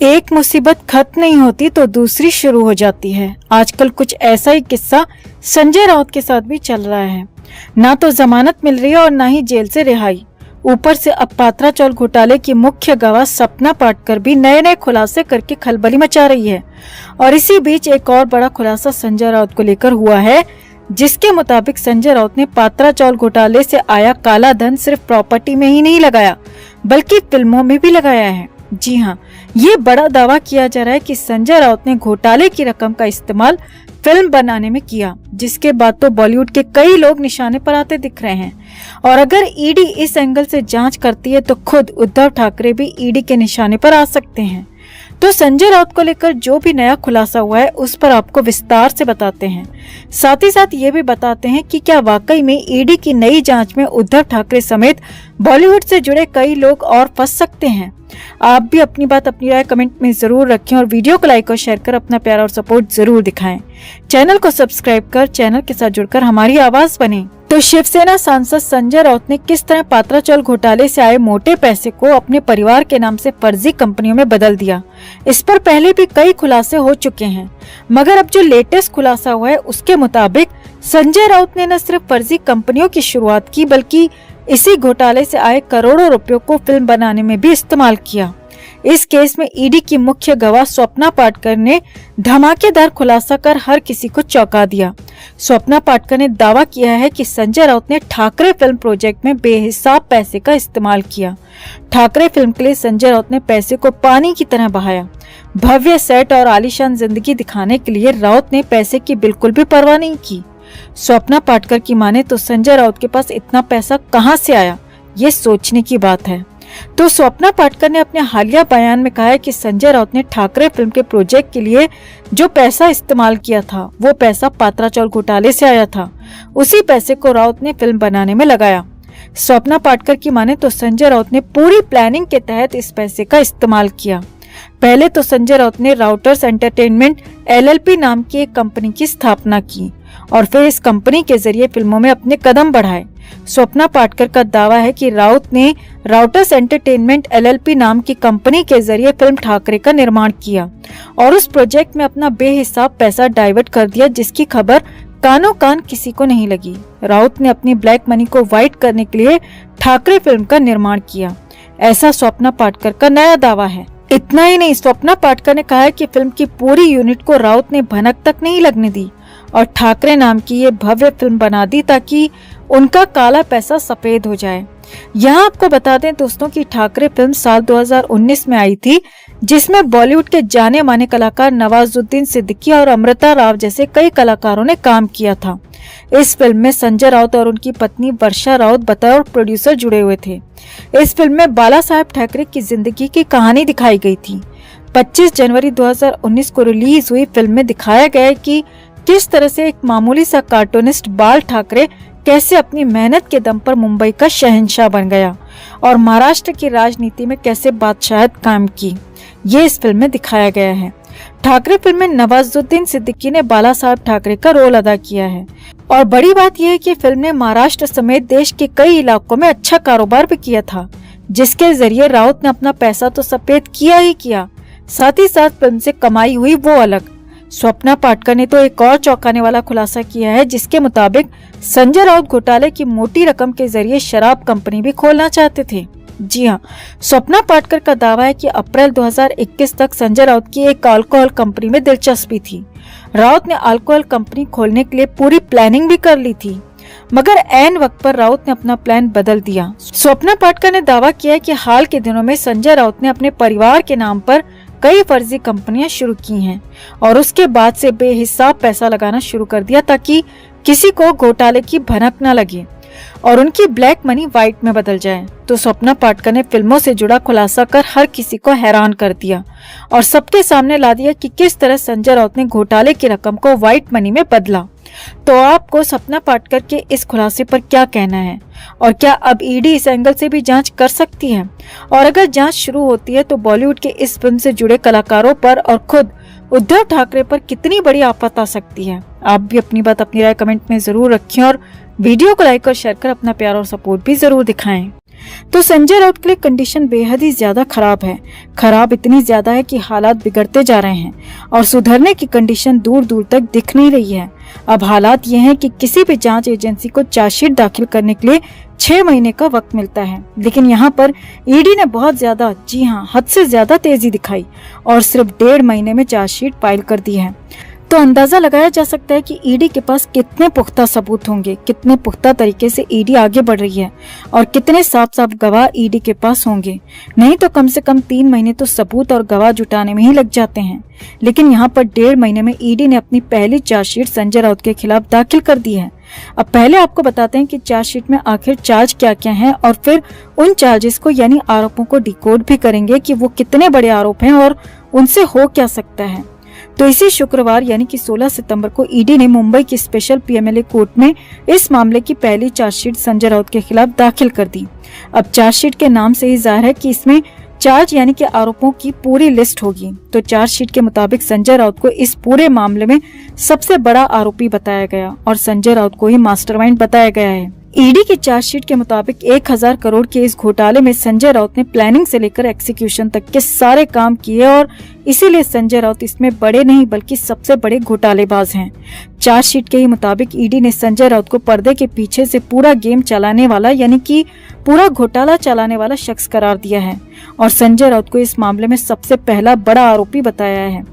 एक मुसीबत खत्म नहीं होती तो दूसरी शुरू हो जाती है। आजकल कुछ ऐसा ही किस्सा संजय राउत के साथ भी चल रहा है। ना तो जमानत मिल रही है और ना ही जेल से रिहाई। ऊपर से अब पात्रा चौल घोटाले की मुख्य गवाह सपना पाटकर भी नए नए खुलासे करके खलबली मचा रही है। और इसी बीच एक और बड़ा खुलासा संजय राउत को लेकर हुआ है, जिसके मुताबिक संजय राउत ने पात्रा चौल घोटाले से आया काला धन सिर्फ प्रॉपर्टी में ही नहीं लगाया, बल्कि फिल्मों में भी लगाया है। जी हाँ, ये बड़ा दावा किया जा रहा है कि संजय राउत ने घोटाले की रकम का इस्तेमाल फिल्म बनाने में किया, जिसके बाद तो बॉलीवुड के कई लोग निशाने पर आते दिख रहे हैं। और अगर ईडी इस एंगल से जांच करती है तो खुद उद्धव ठाकरे भी ईडी के निशाने पर आ सकते हैं। तो संजय राउत को लेकर जो भी नया खुलासा हुआ है उस पर आपको विस्तार से बताते हैं। साथ ही साथ ये भी बताते हैं कि क्या वाकई में ईडी की नई जांच में उद्धव ठाकरे समेत बॉलीवुड से जुड़े कई लोग और फंस सकते हैं। आप भी अपनी बात अपनी राय कमेंट में जरूर रखें और वीडियो को लाइक और शेयर कर अपना प्यार और सपोर्ट जरूर दिखाएं। चैनल को सब्सक्राइब कर चैनल के साथ जुड़कर हमारी आवाज बने। तो शिवसेना सांसद संजय राउत ने किस तरह पात्रा चौल घोटाले से आए मोटे पैसे को अपने परिवार के नाम से फर्जी कंपनियों में बदल दिया, इस पर पहले भी कई खुलासे हो चुके हैं। मगर अब जो लेटेस्ट खुलासा हुआ है उसके मुताबिक संजय राउत ने न सिर्फ फर्जी कंपनियों की शुरुआत की, बल्कि इसी घोटाले से आए करोड़ों रुपयों को फिल्म बनाने में भी इस्तेमाल किया। इस केस में ईडी की मुख्य गवाह स्वप्ना पाटकर ने धमाकेदार खुलासा कर हर किसी को चौंका दिया। स्वप्ना पाटकर ने दावा किया है कि संजय राउत ने ठाकरे फिल्म प्रोजेक्ट में बेहिसाब पैसे का इस्तेमाल किया। ठाकरे फिल्म के लिए संजय राउत ने पैसे को पानी की तरह बहाया। भव्य सेट और आलीशान जिंदगी दिखाने के लिए राउत ने पैसे की बिल्कुल भी परवाह नहीं की। स्वप्ना पाटकर की माने तो संजय राउत के पास इतना पैसा कहां से आया, ये सोचने की बात है। तो स्वप्ना पाटकर ने अपने हालिया बयान में कहा है कि संजय राउत ने ठाकरे फिल्म के प्रोजेक्ट के लिए जो पैसा इस्तेमाल किया था वो पैसा पात्रा चौल घोटाले से आया था। उसी पैसे को राउत ने फिल्म बनाने में लगाया। स्वप्ना पाटकर की माने तो संजय राउत ने पूरी प्लानिंग के तहत इस पैसे का इस्तेमाल किया। पहले तो संजय राउत ने राउटर्स एंटरटेनमेंट LLP नाम की एक कंपनी की स्थापना की और फिर इस कंपनी के जरिए फिल्मों में अपने कदम बढ़ाए। स्वप्ना पाटकर का दावा है कि राउत ने राउटर्स एंटरटेनमेंट LLP नाम की कंपनी के जरिए फिल्म ठाकरे का निर्माण किया और उस प्रोजेक्ट में अपना बेहिसाब पैसा डाइवर्ट कर दिया, जिसकी खबर कानों कान किसी को नहीं लगी। राउत ने अपनी ब्लैक मनी को व्हाइट करने के लिए ठाकरे फिल्म का निर्माण किया, ऐसा स्वप्ना पाटकर का नया दावा है। इतना ही नहीं, स्वप्ना पाटकर ने कहा है कि फिल्म की पूरी यूनिट को राउत ने भनक तक नहीं लगने दी और ठाकरे नाम की ये भव्य फिल्म बना दी ताकि उनका काला पैसा सफेद हो जाए। यहाँ आपको बता दें दोस्तों कि ठाकरे फिल्म साल 2019 में आई थी, जिसमें बॉलीवुड के जाने माने कलाकार नवाजुद्दीन सिद्दीकी और अमृता राव जैसे कई कलाकारों ने काम किया था। इस फिल्म में संजय राउत और उनकी पत्नी वर्षा राउत बतौर प्रोड्यूसर जुड़े हुए थे। इस फिल्म में बाला साहेब ठाकरे की जिंदगी की कहानी दिखाई गई थी। 25 जनवरी 2019 को रिलीज हुई फिल्म में दिखाया गया है कि किस तरह से एक मामूली सा कार्टूनिस्ट बाल ठाकरे कैसे अपनी मेहनत के दम पर मुंबई का शहंशाह बन गया और महाराष्ट्र की राजनीति में कैसे बादशाहत कायम की, ये इस फिल्म में दिखाया गया है। ठाकरे फिल्म में नवाजुद्दीन सिद्दीकी ने बाला साहब ठाकरे का रोल अदा किया है और बड़ी बात यह है कि फिल्म ने महाराष्ट्र समेत देश के कई इलाकों में अच्छा कारोबार भी किया था, जिसके जरिए राउत ने अपना पैसा तो सफेद किया ही किया, साथ ही साथ फिल्म से कमाई हुई वो अलग। स्वप्ना पाटकर ने तो एक और चौंकाने वाला खुलासा किया है, जिसके मुताबिक संजय राउत घोटाले की मोटी रकम के जरिए शराब कंपनी भी खोलना चाहते थे। जी हाँ, स्वप्ना पाटकर का दावा है कि अप्रैल 2021 तक संजय राउत की एक अल्कोहल कंपनी में दिलचस्पी थी। राउत ने अल्कोहल कंपनी खोलने के लिए पूरी प्लानिंग भी कर ली थी, मगर ऐन वक्त पर राउत ने अपना प्लान बदल दिया। स्वप्ना पाटकर ने दावा किया है कि हाल के दिनों में संजय राउत ने अपने परिवार के नाम पर कई फर्जी कंपनियां शुरू की हैं और उसके बाद से बेहिसाब पैसा लगाना शुरू कर दिया ताकि किसी को घोटाले की भनक न लगे और उनकी ब्लैक मनी व्हाइट में बदल जाए। तो स्वप्ना पाटकर ने फिल्मों से जुड़ा खुलासा कर हर किसी को हैरान कर दिया और सबके सामने ला दिया कि किस तरह संजय राउत ने घोटाले की रकम को व्हाइट मनी में बदला। तो आपको स्वप्ना पाटकर के इस खुलासे पर क्या कहना है और क्या अब ईडी इस एंगल से भी जांच कर सकती है? और अगर जांच शुरू होती है तो बॉलीवुड के इस फिल्म से जुड़े कलाकारों पर और खुद उद्धव ठाकरे पर कितनी बड़ी आफत आ सकती है? आप भी अपनी बात अपनी राय कमेंट में जरूर रखें और वीडियो को लाइक और शेयर कर अपना प्यार और सपोर्ट भी जरूर दिखाएं। तो संजय राउत के लिए कंडीशन बेहद ही ज्यादा खराब है। खराब इतनी ज्यादा है कि हालात बिगड़ते जा रहे हैं और सुधरने की कंडीशन दूर दूर तक दिख नहीं रही है। अब हालात ये हैं कि किसी भी जांच एजेंसी को चार्जशीट दाखिल करने के लिए 6 महीने का वक्त मिलता है, लेकिन यहाँ पर ईडी ने बहुत ज्यादा, जी हाँ, हद से ज्यादा तेजी दिखाई और सिर्फ 1.5 महीने में चार्जशीट फाइल कर दी है। तो अंदाजा लगाया जा सकता है कि ईडी के पास कितने पुख्ता सबूत होंगे, कितने पुख्ता तरीके से ईडी आगे बढ़ रही है और कितने साफ साफ गवाह ईडी के पास होंगे। नहीं तो कम से कम 3 महीने तो सबूत और गवाह जुटाने में ही लग जाते हैं, लेकिन यहाँ पर 1.5 महीने में ईडी ने अपनी पहली चार्जशीट संजय राउत के खिलाफ दाखिल कर दी है। अब पहले आपको बताते हैं कि चार्जशीट में आखिर चार्ज क्या क्या हैं और फिर उन चार्जेस को यानी आरोपों को डिकोड भी करेंगे कि वो कितने बड़े आरोप हैं और उनसे हो क्या सकता है। तो इसी शुक्रवार यानी कि 16 सितंबर को ईडी ने मुंबई की स्पेशल पीएमएलए कोर्ट में इस मामले की पहली चार्जशीट संजय राउत के खिलाफ दाखिल कर दी। अब चार्जशीट के नाम से ही जाहिर है कि इसमें चार्ज यानी कि आरोपों की पूरी लिस्ट होगी। तो चार्जशीट के मुताबिक संजय राउत को इस पूरे मामले में सबसे बड़ा आरोपी बताया गया और संजय राउत को ही मास्टरमाइंड बताया गया है। ईडी की चार्जशीट के मुताबिक 1000 करोड़ के इस घोटाले में संजय राउत ने प्लानिंग से लेकर एक्सिक्यूशन तक के सारे काम किए और इसीलिए संजय राउत इसमें बड़े नहीं बल्कि सबसे बड़े घोटालेबाज हैं। चार्जशीट के ही मुताबिक ईडी ने संजय राउत को पर्दे के पीछे से पूरा गेम चलाने वाला यानी कि पूरा घोटाला चलाने वाला शख्स करार दिया है और संजय राउत को इस मामले में सबसे पहला बड़ा आरोपी बताया है।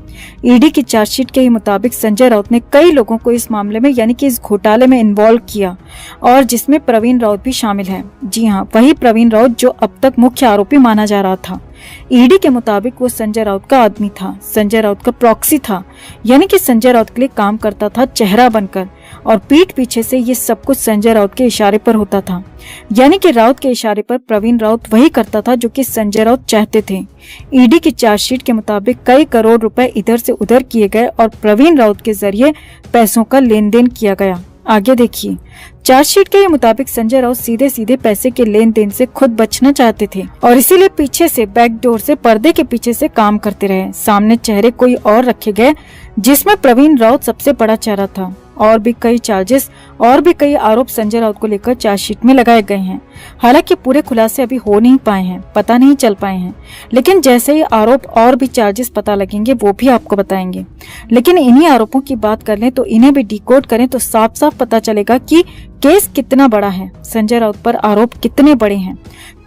ईडी की चार्जशीट के ही मुताबिक संजय राउत ने कई लोगों को इस मामले में यानी कि इस घोटाले में इन्वॉल्व किया और जिसमें प्रवीण राउत भी शामिल है। जी हाँ, वही प्रवीण राउत जो अब तक मुख्य आरोपी माना जा रहा था। ईडी के मुताबिक वो संजय राउत का आदमी था, संजय राउत का प्रॉक्सी था, यानी कि संजय राउत के लिए काम करता था चेहरा बनकर और पीठ पीछे से ये सब कुछ संजय राउत के इशारे पर होता था। यानी कि राउत के इशारे पर प्रवीण राउत वही करता था जो कि संजय राउत चाहते थे। ईडी की चार्जशीट के मुताबिक कई करोड़ रुपए इधर से उधर किए गए और प्रवीण राउत के जरिए पैसों का लेन देन किया गया। आगे देखिए, चार्जशीट के मुताबिक संजय राउत सीधे सीधे पैसे के लेन देन से खुद बचना चाहते थे और इसीलिए पीछे से बैकडोर से पर्दे के पीछे से काम करते रहे। सामने चेहरे कोई और रखे गए जिसमें प्रवीण राउत सबसे बड़ा चेहरा था। और भी कई चार्जेस और भी कई आरोप संजय राउत को लेकर चार्जशीट में लगाए गए हैं। हालांकि पूरे खुलासे अभी हो नहीं पाए हैं, पता नहीं चल पाए हैं, लेकिन जैसे ही आरोप और भी चार्जेस पता लगेंगे वो भी आपको बताएंगे। लेकिन इन्हीं आरोपों की बात कर लें तो इन्हें भी डिकोड करें तो साफ साफ पता चलेगा कि केस कितना बड़ा है, संजय राउत पर आरोप कितने बड़े हैं।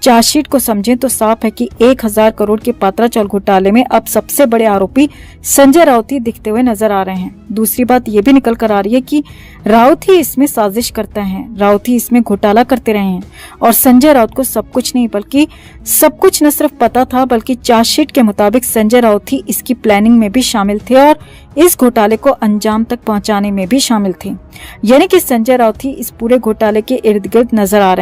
चार्जशीट को समझें तो साफ है कि 1000 करोड़ के पात्राचौल घोटाले में अब सबसे बड़े आरोपी संजय राउत ही दिखते हुए नजर आ रहे हैं। दूसरी बात ये भी निकल कर आ रही है कि राउत ही इसमें साजिश करते हैं, राउत ही इसमें घोटाला करते रहे हैं और संजय राउत को सब कुछ नहीं बल्कि सब कुछ न सिर्फ पता था बल्कि चार्जशीट के मुताबिक संजय राउत ही इसकी प्लानिंग में भी शामिल थे और इस घोटाले को अंजाम तक पहुंचाने में भी शामिल थे। यानी कि संजय राउत ही इस पूरे घोटाले के इर्द गिर्द नजर आ रहे हैं।